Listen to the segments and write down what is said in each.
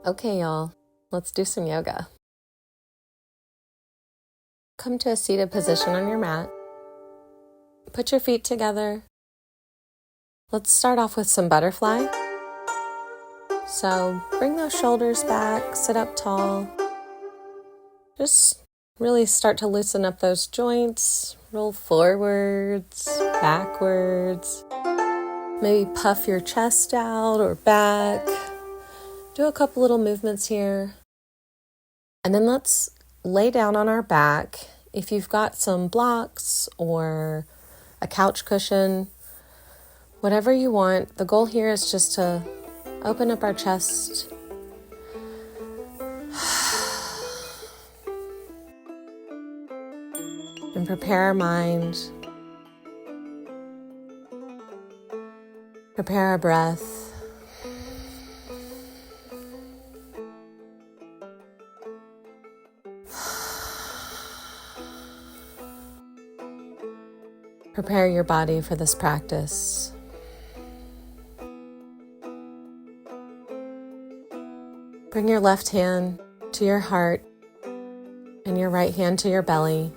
Okay, y'all, let's do some yoga. Come to a seated position on your mat. Put your feet together. Let's start off with some butterfly. So bring those shoulders back, sit up tall. Just really start to loosen up those joints. Roll forwards, backwards. Maybe puff your chest out or back. Do a couple little movements here. And then let's lay down on our back. If you've got some blocks or a couch cushion, whatever you want, the goal here is just to open up our chest. And prepare our mind. Prepare our breath. Prepare your body for this practice. Bring your left hand to your heart and your right hand to your belly.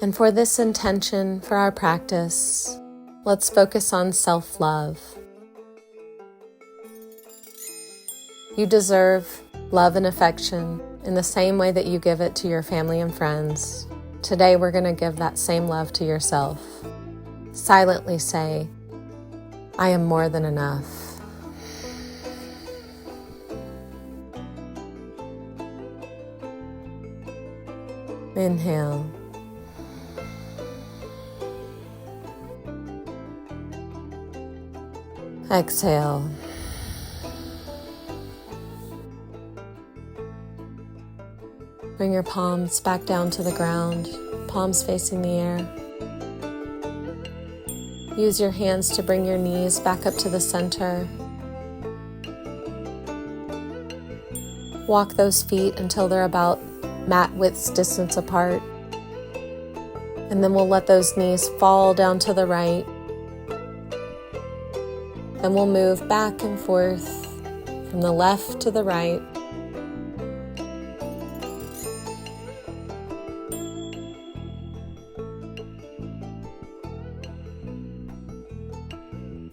And for this intention, for our practice, let's focus on self-love. You deserve love and affection in the same way that you give it to your family and friends. Today, we're going to give that same love to yourself. Silently say, I am more than enough. Inhale. Exhale. Bring your palms back down to the ground, palms facing the air. Use your hands to bring your knees back up to the center. Walk those feet until they're about mat width distance apart. And then we'll let those knees fall down to the right. Then we'll move back and forth from the left to the right.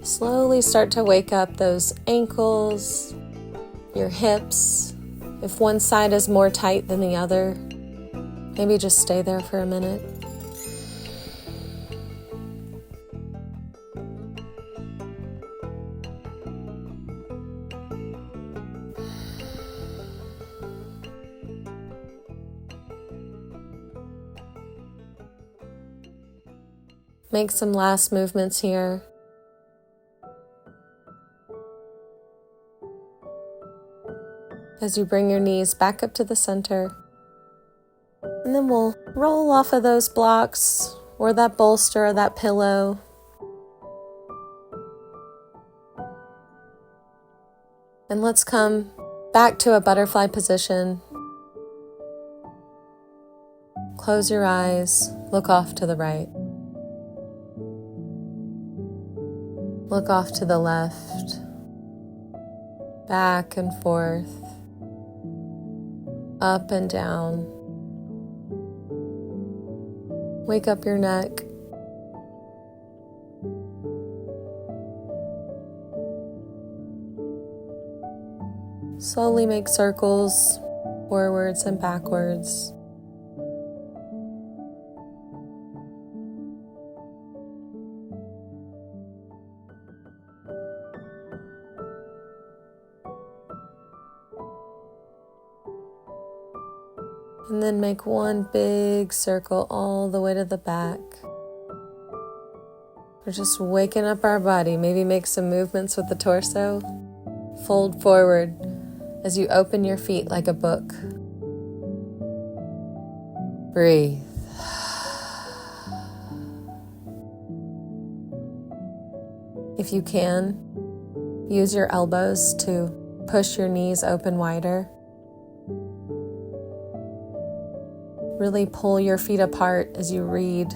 Slowly start to wake up those ankles, your hips. If one side is more tight than the other, maybe just stay there for a minute. Make some last movements here. As you bring your knees back up to the center. And then we'll roll off of those blocks or that bolster or that pillow. And let's come back to a butterfly position. Close your eyes, look off to the right. Look off to the left. Back and forth. Up and down. Wake up your neck. Slowly make circles forwards and backwards. And then make one big circle all the way to the back. We're just waking up our body. Maybe make some movements with the torso. Fold forward as you open your feet like a book. Breathe. If you can, use your elbows to push your knees open wider. Really pull your feet apart as you read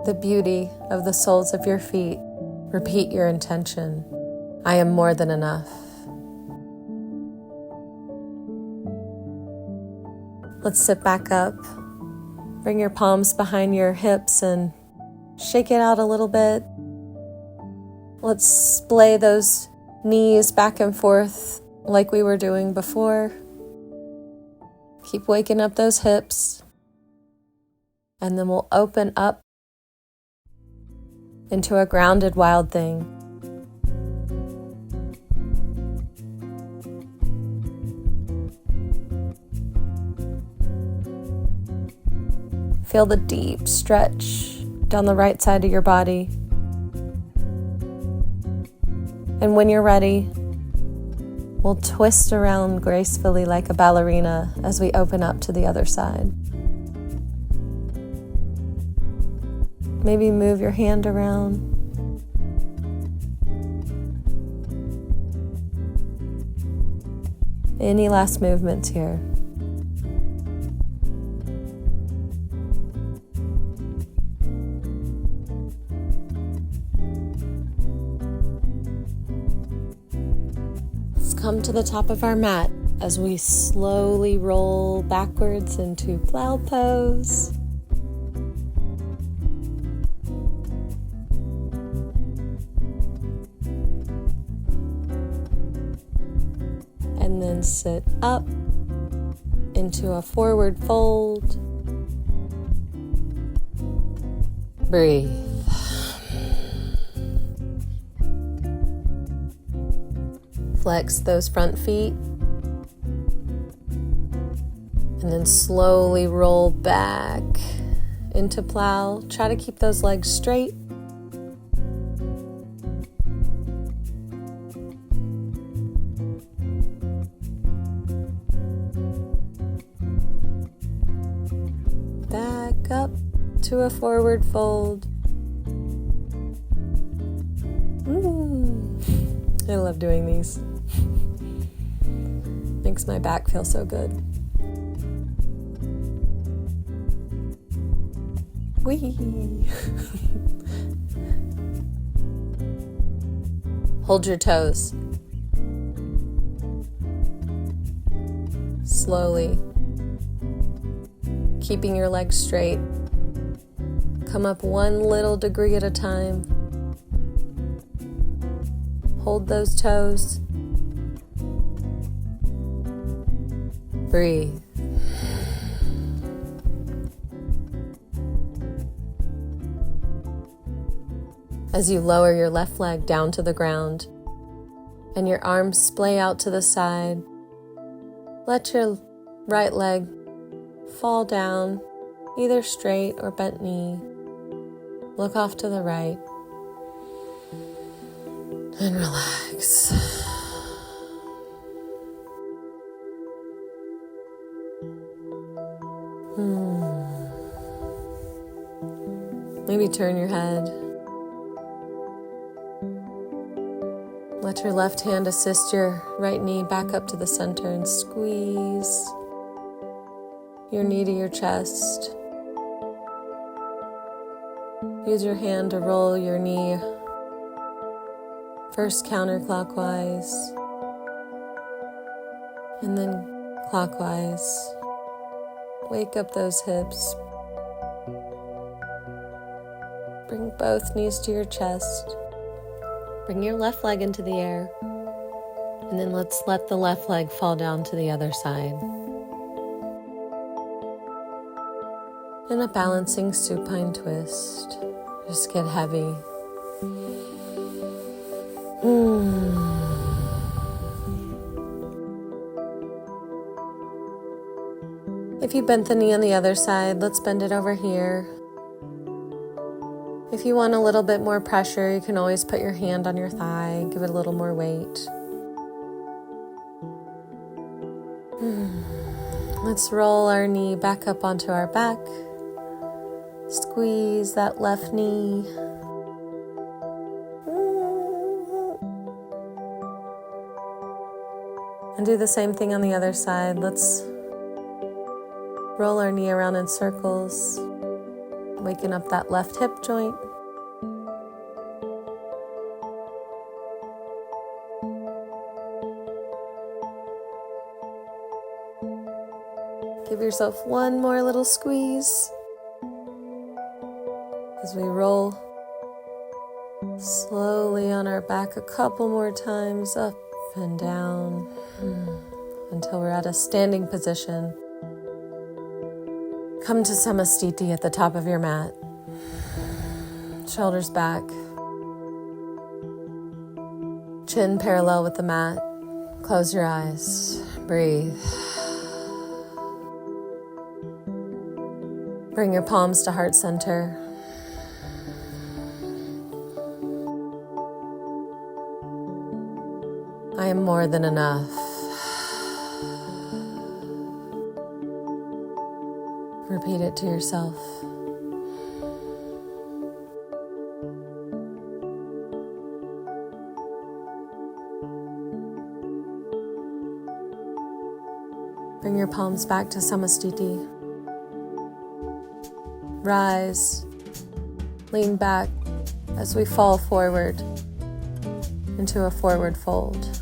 the beauty of the soles of your feet Repeat your intention. I am more than enough. Let's sit back up. Bring your palms behind your hips and shake it out a little bit. Let's splay those knees back and forth like we were doing before. Keep waking up those hips. And then we'll open up into a grounded wild thing. Feel the deep stretch down the right side of your body. And when you're ready, we'll twist around gracefully like a ballerina as we open up to the other side. Maybe move your hand around. Any last movements here? Let's come to the top of our mat as we slowly roll backwards into plow pose. And then sit up into a forward fold. Breathe. Flex those front feet. And then slowly roll back into plow. Try to keep those legs straight. Back up to a forward fold. I love doing these. Makes my back feel so good. Whee! Hold your toes. Slowly. Keeping your legs straight. Come up one little degree at a time. Hold those toes. Breathe. As you lower your left leg down to the ground and your arms splay out to the side, let your right leg fall down, either straight or bent knee. Look off to the right and relax. Maybe turn your head. Let your left hand assist your right knee back up to the center and squeeze your knee to your chest. Use your hand to roll your knee first counterclockwise and then clockwise. Wake up those hips. Bring both knees to your chest. Bring your left leg into the air. And then let's let the left leg fall down to the other side. In a balancing supine twist. Just get heavy. If you bent the knee on the other side, let's bend it over here. If you want a little bit more pressure, you can always put your hand on your thigh, give it a little more weight. Let's roll our knee back up onto our back. Squeeze that left knee. And do the same thing on the other side. Let's roll our knee around in circles, waking up that left hip joint. Give yourself one more little squeeze as we roll slowly on our back a couple more times, up and down, until we're at a standing position. Come to Samastiti at the top of your mat. Shoulders back. Chin parallel with the mat. Close your eyes. Breathe. Bring your palms to heart center. I am more than enough. Repeat it to yourself. Bring your palms back to Samastiti. Rise, lean back as we fall forward into a forward fold.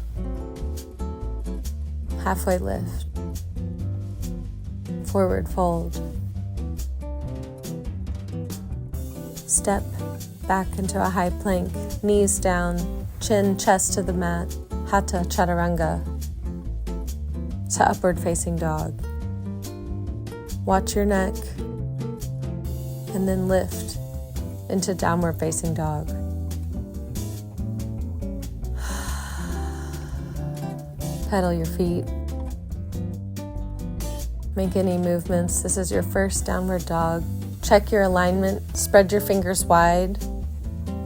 Halfway lift. Forward fold. Step back into a high plank, knees down, chin, chest to the mat, hatha chaturanga, to upward facing dog. Watch your neck, and then lift into downward facing dog. Pedal your feet. Make any movements. This is your first downward dog. Check your alignment. Spread your fingers wide.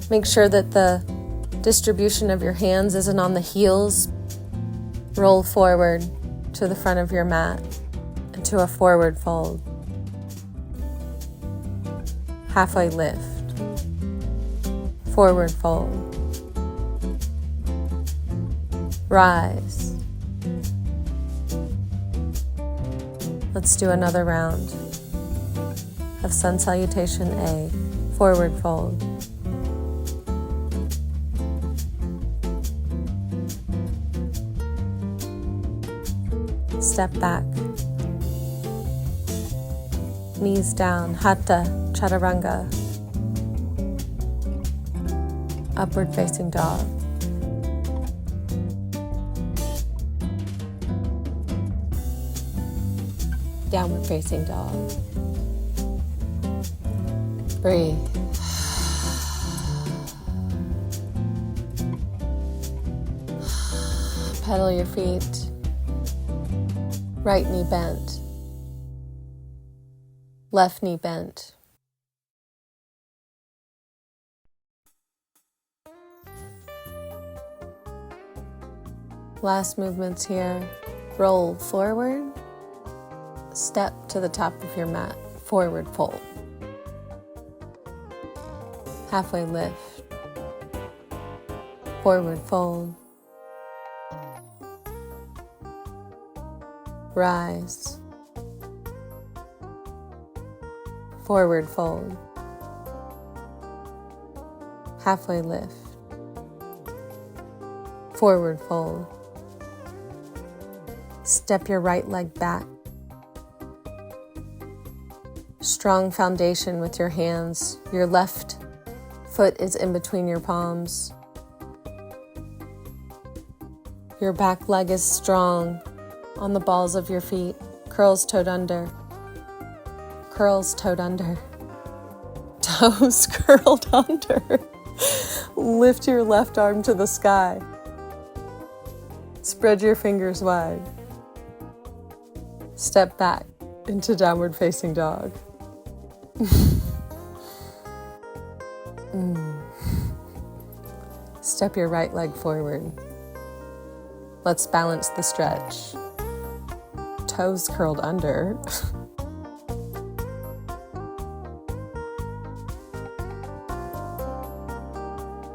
Make sure that the distribution of your hands isn't on the heels. Roll forward to the front of your mat into a forward fold. Halfway lift. Forward fold. Rise. Let's do another round of Sun Salutation A, forward fold. Step back. Knees down, hatha chaturanga. Upward facing dog. Downward facing dog. Breathe. Pedal your feet. Right knee bent. Left knee bent. Last movements here. Roll forward. Step to the top of your mat. Forward fold. Halfway lift. Forward fold. Rise. Forward fold. Halfway lift. Forward fold. Step your right leg back. Strong foundation with your hands. Your left foot is in between your palms. Your back leg is strong on the balls of your feet. Curls toed under. Curls toed under. Toes curled under. Lift your left arm to the sky. Spread your fingers wide. Step back into downward facing dog. Step your right leg forward. Let's balance the stretch. Toes curled under.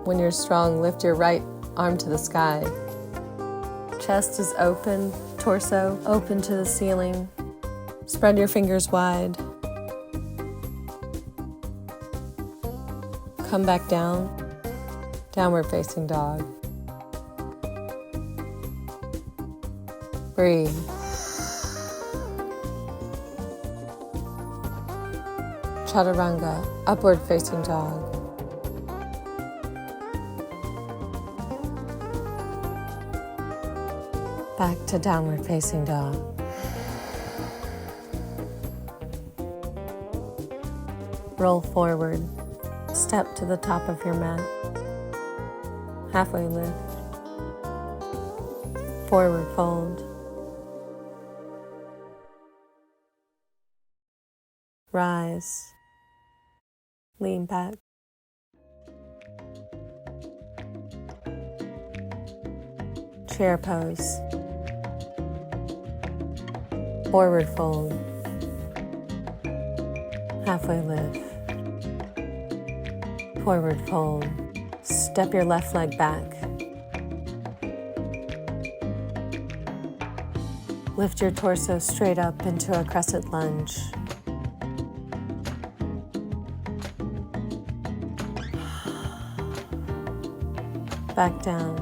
When you're strong, lift your right arm to the sky. Chest is open, torso open to the ceiling. Spread your fingers wide. Come back down, downward facing dog. Breathe. Chaturanga, upward facing dog. Back to downward facing dog. Roll forward, step to the top of your mat. Halfway lift. Forward fold. Rise. Lean back. Chair pose. Forward fold. Halfway lift. Forward fold. Step your left leg back. Lift your torso straight up into a crescent lunge. Back down,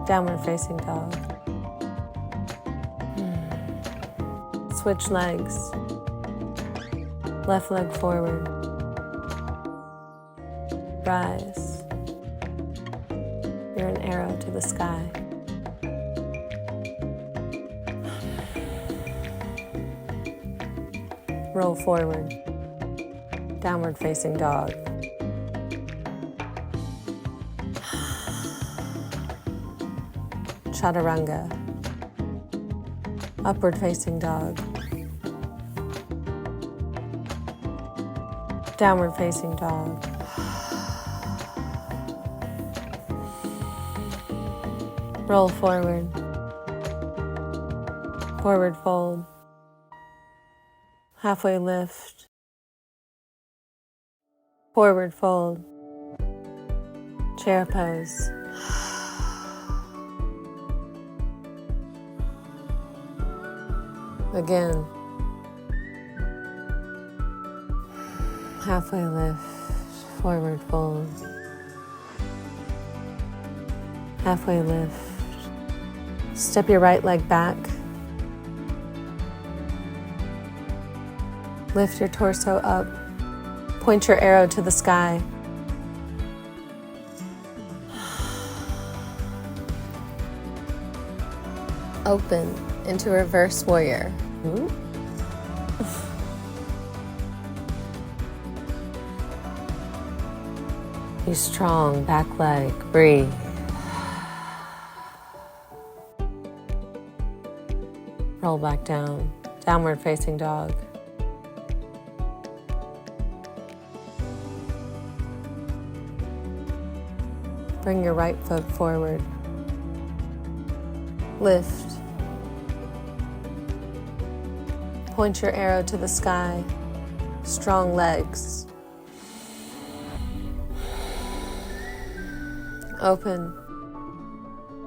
downward facing dog. Switch legs. Left leg forward. Rise. You're an arrow to the sky. Roll forward. Downward facing dog. Chaturanga. Upward facing dog. Downward facing dog. Roll forward. Forward fold. Halfway lift. Forward fold. Chair pose. Again. Halfway lift. Forward fold. Halfway lift. Step your right leg back. Lift your torso up. Point your arrow to the sky. Open into reverse warrior. Be strong, back leg, breathe. Roll back down, downward facing dog. Bring your right foot forward. Lift. Point your arrow to the sky. Strong legs. Open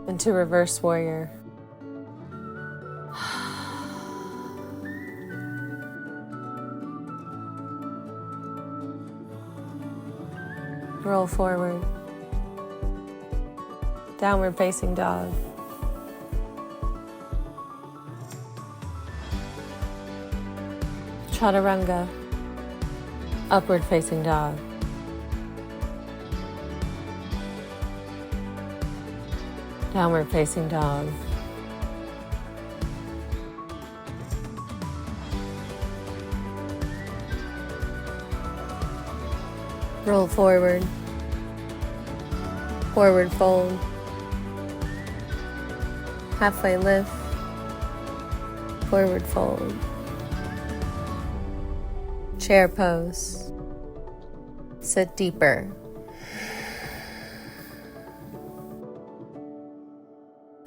into reverse warrior. Roll forward. Downward facing dog. Chaturanga. Upward facing dog. Downward facing dog. Roll forward. Forward fold. Halfway lift. Forward fold. Chair pose. Sit deeper.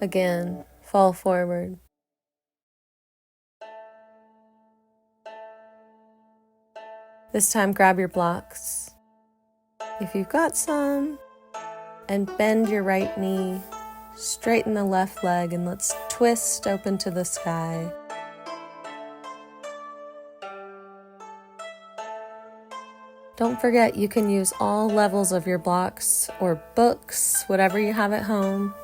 Again, fall forward. This time, grab your blocks, if you've got some, and bend your right knee, straighten the left leg, and let's twist open to the sky. Don't forget, you can use all levels of your blocks or books, whatever you have at home.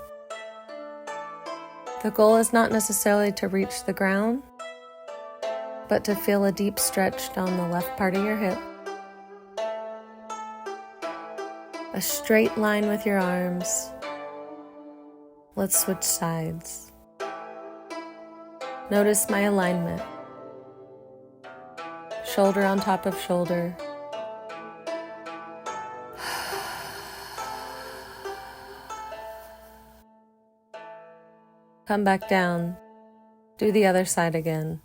The goal is not necessarily to reach the ground, but to feel a deep stretch down the left part of your hip. a straight line with your arms. Let's switch sides. Notice my alignment. Shoulder on top of shoulder. Come back down. Do the other side again.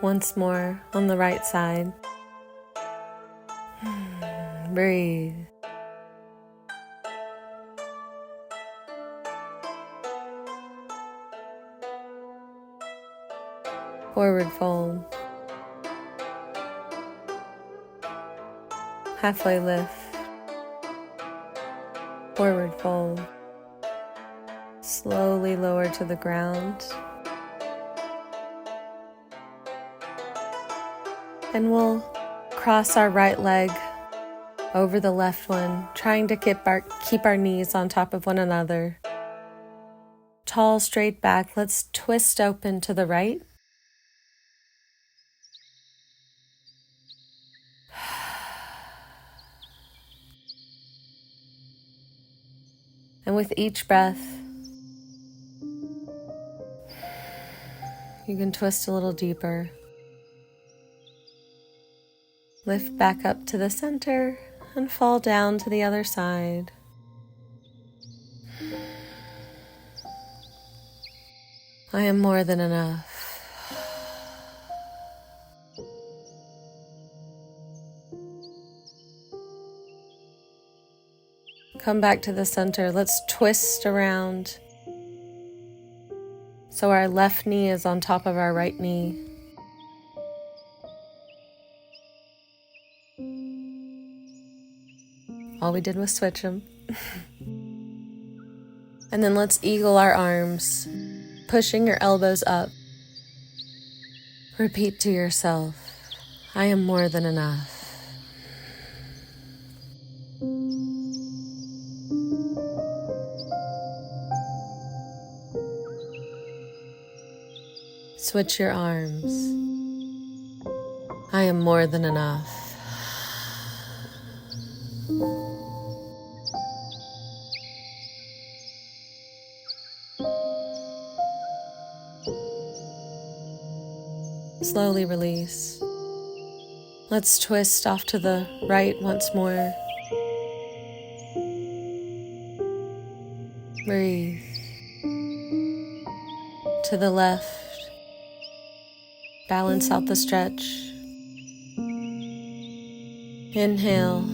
Once more on the right side. Breathe. Forward fold. Halfway lift. Forward fold. Slowly lower to the ground. And we'll cross our right leg over the left one, trying to keep our knees on top of one another. Tall, straight back. Let's twist open to the right. And with each breath, you can twist a little deeper. Lift back up to the center and fall down to the other side. I am more than enough. Come back to the center. Let's twist around so our left knee is on top of our right knee. All we did was switch them. And then let's eagle our arms, pushing your elbows up. Repeat to yourself, I am more than enough. Switch your arms. I am more than enough. Slowly release. Let's twist off to the right once more. Breathe. To the left. Balance out the stretch. Inhale.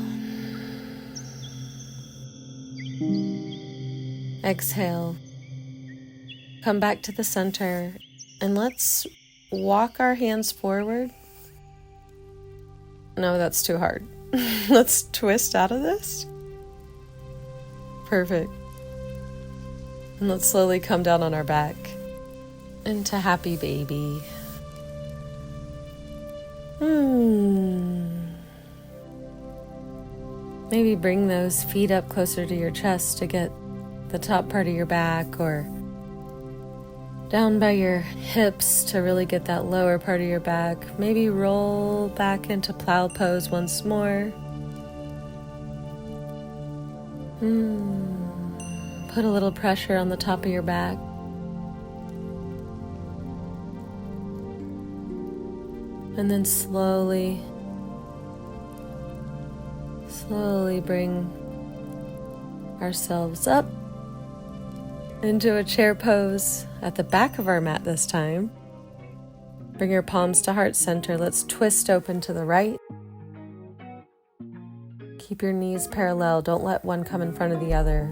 Exhale. Come back to the center and let's walk our hands forward. No, that's too hard. Let's twist out of this. Perfect. And let's slowly come down on our back into happy baby. Maybe bring those feet up closer to your chest to get the top part of your back, or down by your hips to really get that lower part of your back. Maybe roll back into plow pose once more. Put a little pressure on the top of your back. And then slowly bring ourselves up into a chair pose at the back of our mat this time. Bring your palms to heart center. Let's twist open to the right. Keep your knees parallel. Don't let one come in front of the other.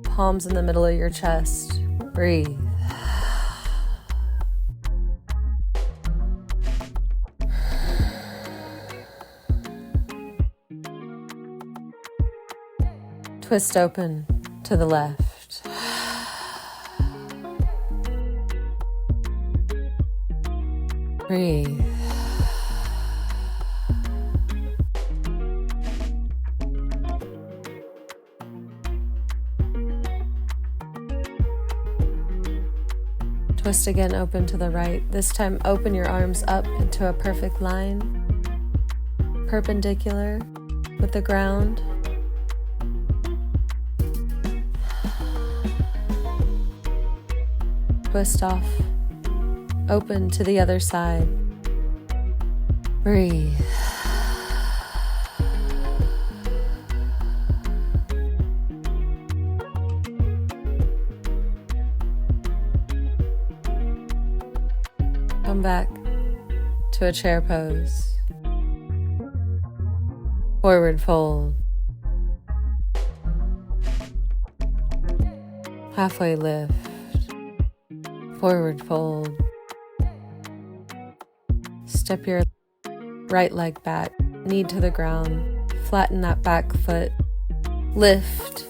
Palms in the middle of your chest. Breathe. Twist open to the left. Breathe. Twist again, open to the right. This time open your arms up into a perfect line, perpendicular with the ground. Twist off, open to the other side. Breathe. Come back to a chair pose. Forward fold. Halfway lift. Forward fold. Step your right leg back, knee to the ground. Flatten that back foot. Lift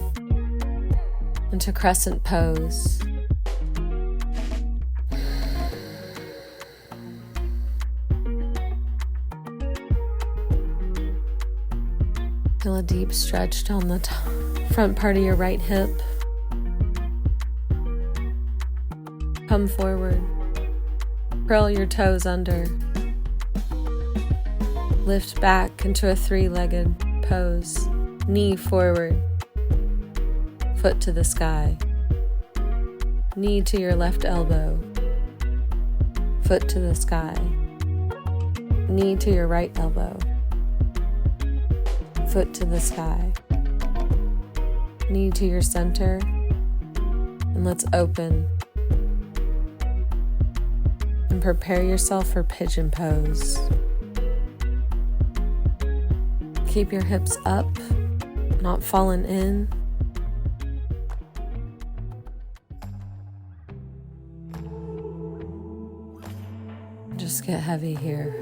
into crescent pose. Feel a deep stretch down the front part of your right hip. Come forward. Curl your toes under. Lift back into a three-legged pose. Knee forward. Foot to the sky. Knee to your left elbow. Foot to the sky. Knee to your right elbow. Foot to the sky. Knee to your center. And let's open. And prepare yourself for pigeon pose. Keep your hips up, not falling in. Just get heavy here.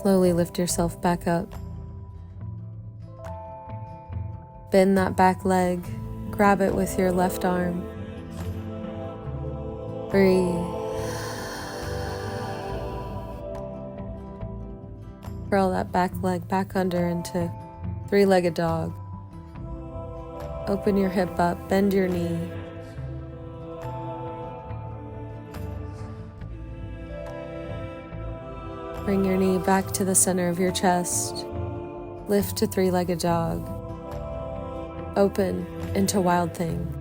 Slowly lift yourself back up. Bend that back leg. Grab it with your left arm. Breathe. Curl that back leg back under into three-legged dog. Open your hip up, bend your knee. Bring your knee back to the center of your chest. Lift to three-legged dog. Open into wild thing.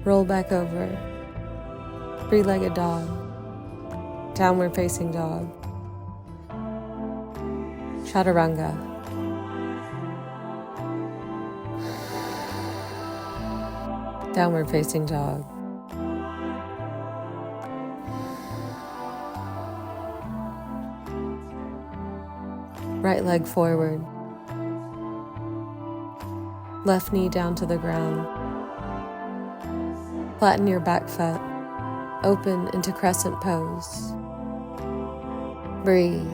Roll back over. Three-legged dog. Downward facing dog. Chaturanga. Downward facing dog. Right leg forward. Left knee down to the ground. Flatten your back foot. Open into crescent pose. Breathe.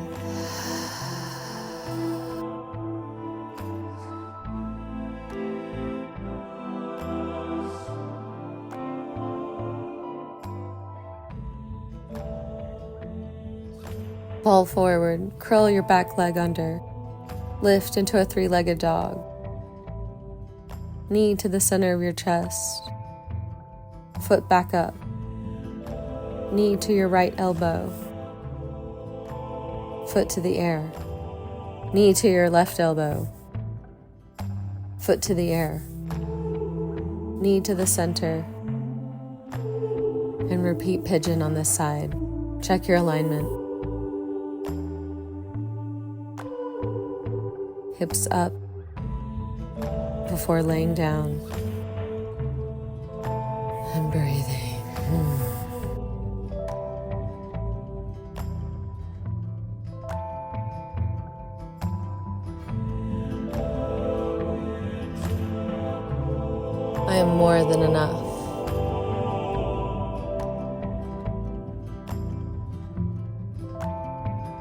Fall forward, curl your back leg under. Lift into a three-legged dog. Knee to the center of your chest. Foot back up. Knee to your right elbow. Foot to the air. Knee to your left elbow. Foot to the air. Knee to the center. And repeat pigeon on this side. Check your alignment. Hips up before laying down and breathing. I am more than enough.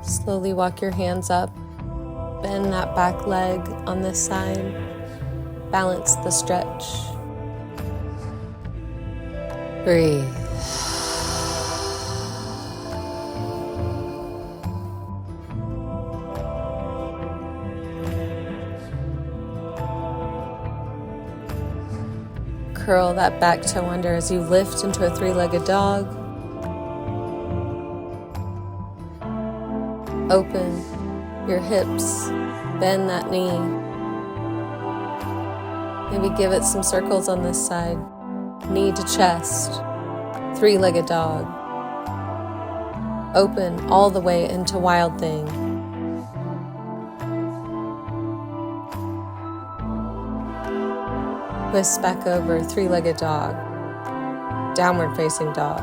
Slowly walk your hands up. Bend that back leg on this side. Balance the stretch. Breathe. Curl that back toe under as you lift into a three-legged dog. Open your hips, bend that knee. Maybe give it some circles on this side. Knee to chest, three-legged dog. Open all the way into wild thing. Twist back over, three-legged dog. Downward facing dog.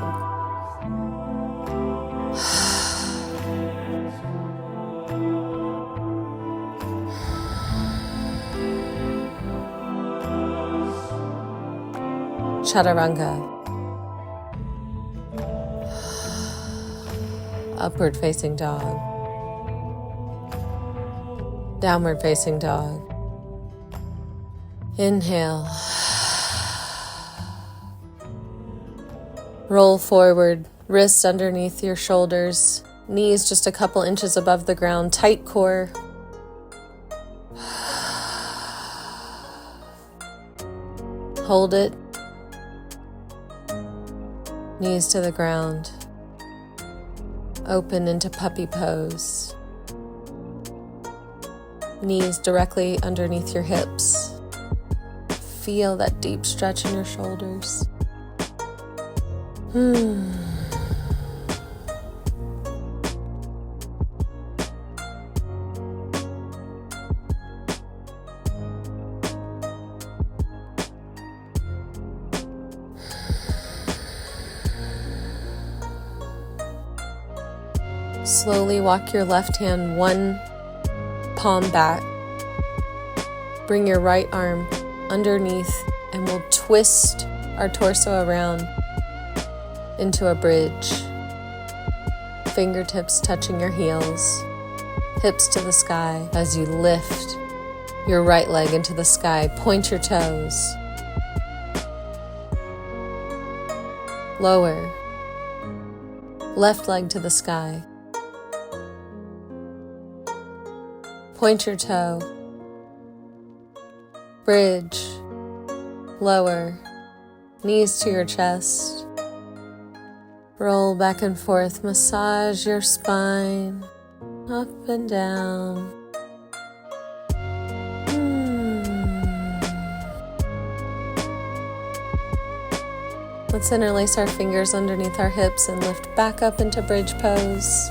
Chaturanga. Upward facing dog. Downward facing dog. Inhale. Roll forward, wrists underneath your shoulders, knees just a couple inches above the ground, tight core. Hold it. Knees to the ground. Open into puppy pose. Knees directly underneath your hips. Feel that deep stretch in your shoulders. Slowly walk your left hand one palm back. Bring your right arm underneath and we'll twist our torso around into a bridge. Fingertips touching your heels, hips to the sky as you lift your right leg into the sky. Point your toes. Lower. Left leg to the sky. Point your toe. Bridge. Lower. Knees to your chest. Roll back and forth. Massage your spine. Up and down. Let's interlace our fingers underneath our hips and lift back up into bridge pose.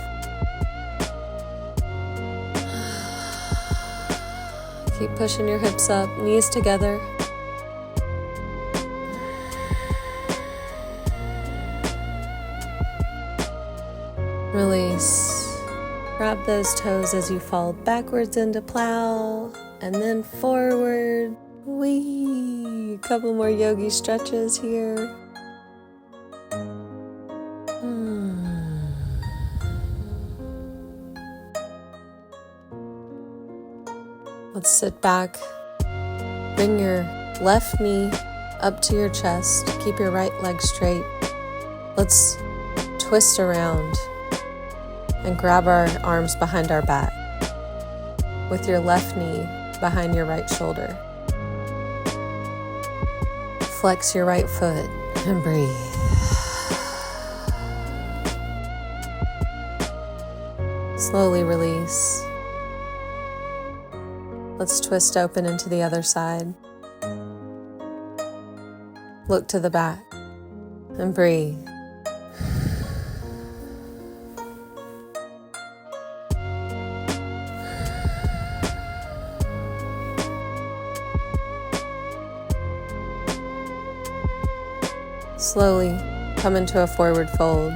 Keep pushing your hips up, knees together. Release. Grab those toes as you fall backwards into plow and then forward. Wee. A couple more yogi stretches here. Let's sit back. Bring your left knee up to your chest. Keep your right leg straight. Let's twist around and grab our arms behind our back with your left knee behind your right shoulder. Flex your right foot and breathe. Slowly release. Let's twist open into the other side. Look to the back and breathe. Slowly come into a forward fold.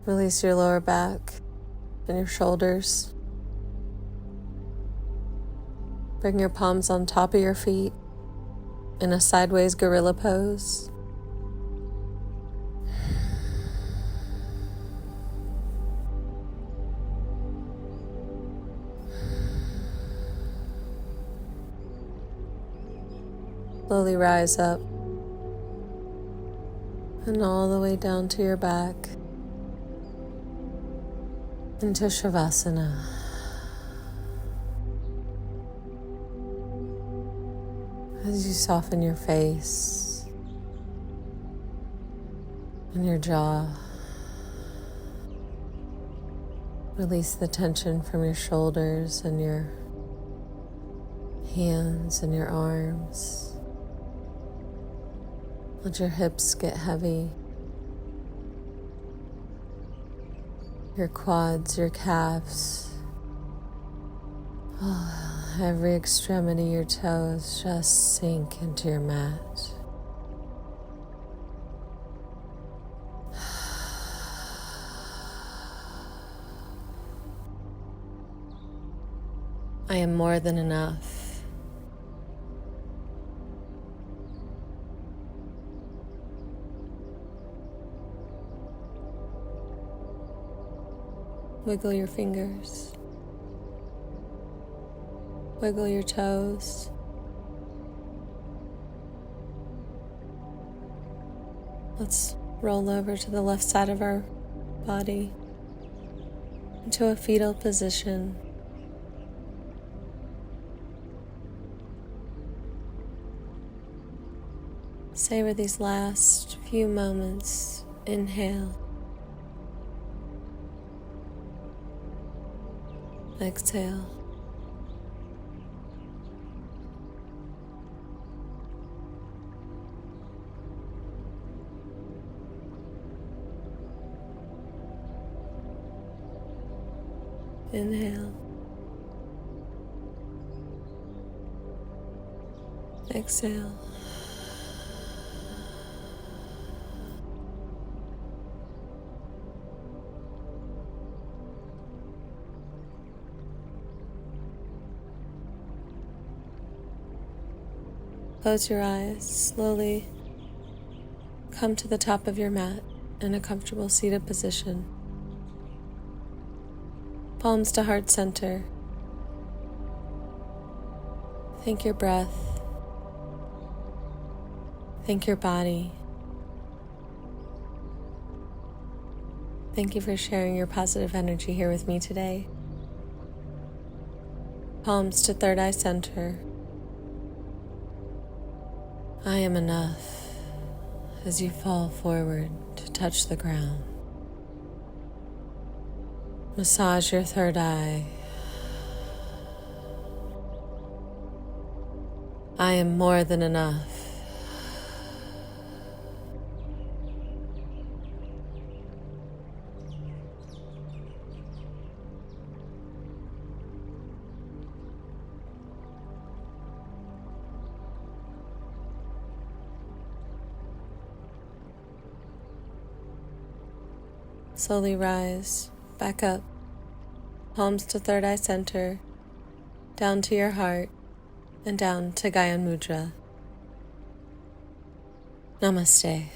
Release your lower back and your shoulders. Bring your palms on top of your feet in a sideways gorilla pose. Slowly rise up and all the way down to your back into Shavasana. As you soften your face and your jaw, release the tension from your shoulders and your hands and your arms. Let your hips get heavy, your quads, your calves, every extremity, your toes, just sink into your mat. I am more than enough. Wiggle your fingers. Wiggle your toes. Let's roll over to the left side of our body into a fetal position. Savor these last few moments. Inhale. Exhale. Inhale. Exhale. Close your eyes. Slowly come to the top of your mat in a comfortable seated position. Palms to heart center. Thank your breath. Thank your body. Thank you for sharing your positive energy here with me today. Palms to third eye center. I am enough as you fall forward to touch the ground. Massage your third eye. I am more than enough. Slowly rise, back up, palms to third eye center, down to your heart, and down to Gyan Mudra. Namaste.